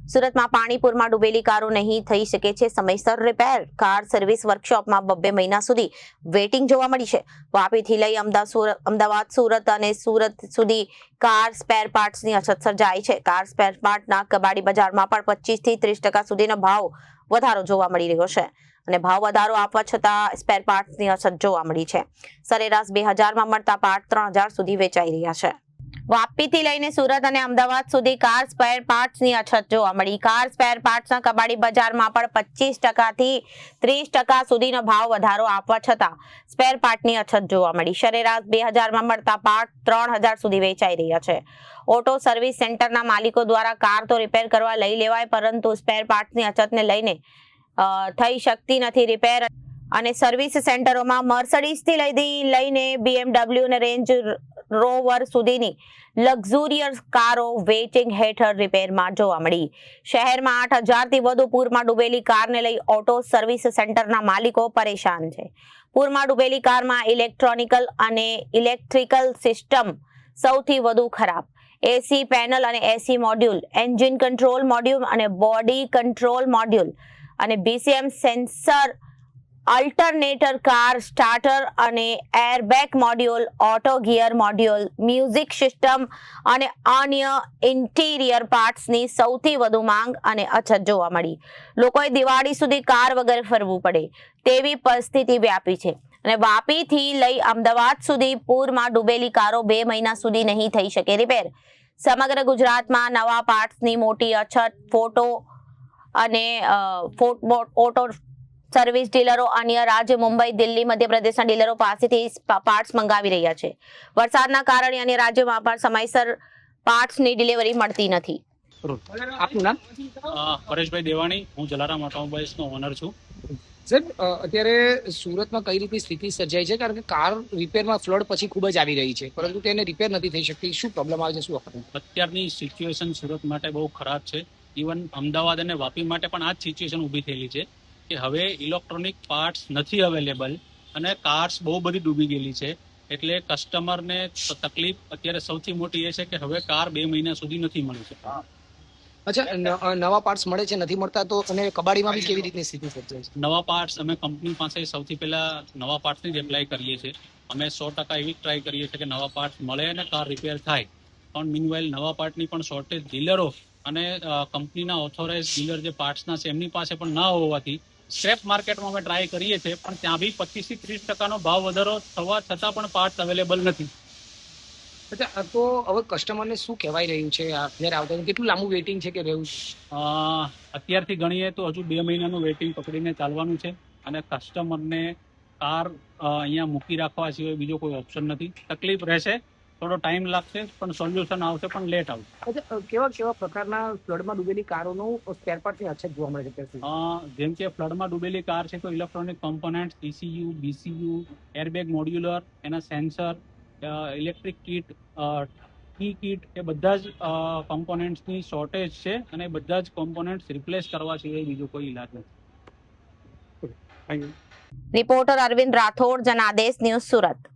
સુરતમાં પાણીપુરમાં ડૂબેલી કારો નહીં થઈ શકે છે સમયસર રિપેર. કાર સર્વિસ વર્કશોપમાં 2 મહિના સુધી વેઇટિંગ જોવા મળી છે. વાપીથી લઈ અમદાવાદ, સુરત અને સુરત સુધી કાર સ્પેર પાર્ટ્સની અછત સર્જાઈ છે. કાર સ્પેર પાર્ટના કબાડી બજારમાં પણ 25 થી 30% સુધીનો ભાવ વધારો જોવા મળી રહ્યો છે અને ભાવ વધારો આપવા છતાં સ્પેર પાર્ટ્સની અછત જોવા મળી છે. સરેરાશ 2000 મળતા પાર્ટ 3000 સુધી વેચાઈ રહ્યા છે. વાપીથી લઈને સુરત અને અમદાવાદ સુધી કાર સ્પેર પાર્ટ્સની અછત જોવા મળી. કાર સ્પેર પાર્ટ્સના કબાડી બજારમાં પણ 25% થી 30% સુધીનો ભાવ વધારો આપવા છતાં સ્પેર પાર્ટની અછત જોવા મળી. સરેરાશ 2000 મળતા પાર્ટ 3000 સુધી વેચાઈ રહ્યા છે. ઓટો સર્વિસ સેન્ટરના માલિકો દ્વારા કાર તો રિપેર કરવા લઈ લેવાય, પરંતુ સ્પેર પાર્ટ્સની અછતને લઈને થઈ શકતી નથી રિપેર. અને સર્વિસ સેન્ટરોમાં મર્સિડીઝથી લઈને BMW અને રેન્જ રોવર સુધીની લક્ઝુરિયસ કારો વેઇટિંગ હેઠળ રિપેરમાં જોવા મળી. શહેરમાં 8000 થી વધુ પૂરમાં ડૂબેલી કારને લઈ ઓટો સર્વિસ સેન્ટરના માલિકો પરેશાન છે. પૂરમાં ડૂબેલી કારમાં ઇલેક્ટ્રોનિકલ અને ઇલેક્ટ્રિકલ સિસ્ટમ સૌથી વધુ ખરાબ. એસી પેનલ અને AC module, engine control module અને બોડી કંટ્રોલ મોડ્યુલ અને BCM sensor, alternator, car starter અને airbag module, auto gear module, music system અને અન્ય ઇન્ટિરિયર પાર્ટ્સની સૌથી વધુ માંગ અને અછત જોવા મળી. લોકોએ દિવાળી સુધી કાર વગર ફરવું પડે તેવી પરિસ્થિતિ વ્યાપી છે અને વાપીથી લઈ અમદાવાદ સુધી પૂરમાં ડૂબેલી કારો 2 મહિના સુધી નહીં થઈ શકે રિપેર. સમગ્ર ગુજરાતમાં નવા પાર્ટ્સની મોટી અછત. ઓટો સર્વિસ ડીલરો અન્ય રાજ્ય, મુંબઈ, દિલ્હી, મધ્યપ્રદેશના ડીલરો પાસેથી પાર્ટ્સ મંગાવી રહ્યા છે. વરસાદના કારણે અન્ય રાજ્યોમાં પણ સમયસર પાર્ટ્સની ડિલિવરી મળતી નથી. આપનું નામ? પરેશભાઈ દેવાણી. હું જલારામ ઓટોમોબાઈલ્સનો ઓનર છું. સર, અત્યારે સુરતમાં કઈ રીતની સ્થિતિ સર્જાઈ છે? કારણ કે કાર રિપેરમાં ફ્લડ પછી ખૂબ જ આવી રહી છે, પરંતુ તેને રિપેર નથી થઈ શકતી. શું પ્રોબ્લેમ આવે છે? શું વખત અત્યારની સિચ્યુએશન સુરત માટે બહુ ખરાબ છે. ઇવન અમદાવાદ અને વાપી માટે પણ આ જ સિચ્યુએશન ઊભી થયેલી છે કે હવે ઇલેક્ટ્રોનિક પાર્ટ્સ નથી અવેલેબલ અને કાર્સ બહુ બધી ડૂબી ગયેલી છે. એટલે કસ્ટમરને તકલીફ અત્યારે સૌથી મોટી એ છે કે હવે કાર 2 મહિના સુધી નથી મળી શકતી. અચ્છા, નવા પાર્ટ્સ મળે છે, નથી મળતા? તો અને કબાડીમાં બી કેવી રીતની સ્થિતિ સર્જાય છે? નવા પાર્ટ્સ અમે કંપની પાસે સૌથી પહેલા નવા પાર્ટ્સની જ એપ્લાય કરીએ છીએ. અમે 100% એવી ટ્રાય કરીએ છીએ કે નવા પાર્ટ્સ મળે અને કાર રિપેર થાય. પણ મીનવાઇલ નવા પાર્ટની પણ શોર્ટેજ ડીલરો અને કંપનીના ઓથોરાઇઝ ડીલર જે પાર્ટ્સના છે એમની પાસે પણ ના હોવાથી સ્ક્રેપ માર્કેટમાં અમે ટ્રાય કરીએ છીએ, પણ ત્યાં બી 25 થી 30% ભાવ વધારો થવા છતાં પણ પાર્ટ્સ અવેલેબલ નથી. અચ્છા, તો હવે કસ્ટમરને શું કહેવાય રહ્યું છે? જ્યારે આવતા કેટલું લાંબુ વેઇટિંગ છે કે રહેવું છે? અત્યારથી ગણીએ તો હજુ 2 મહિનાનું વેઇટિંગ પકડીને ચાલવાનું છે અને કસ્ટમરને કાર અહીંયા મૂકી રાખવા સિવાય બીજો કોઈ ઓપ્શન નથી. તકલીફ રહેશે, થોડો ટાઈમ લાગશે, પણ સોલ્યુશન આવશે, પણ લેટ આવશે. અચ્છા, કેવા પ્રકારના ફ્લડમાં ડૂબેલી કારોનું સ્પેર પાર્ટની અછત જોવા મળે છે? જેમ કે ફ્લડમાં ડૂબેલી કાર છે તો electronic component, ECU, BCU, airbag modular, એના સેન્સર, ઇલેક્ટ્રિક કિટ, કી કિટ, એ બધા જ કમ્પોનન્ટ્સની શોર્ટેજ છે અને બધા જ કમ્પોનન્ટ્સ રિપ્લેસ કરવા સિવાય બીજો કોઈ ઈલાજ નથી. Reporter Arvind Rathod, Janadesh News, Surat.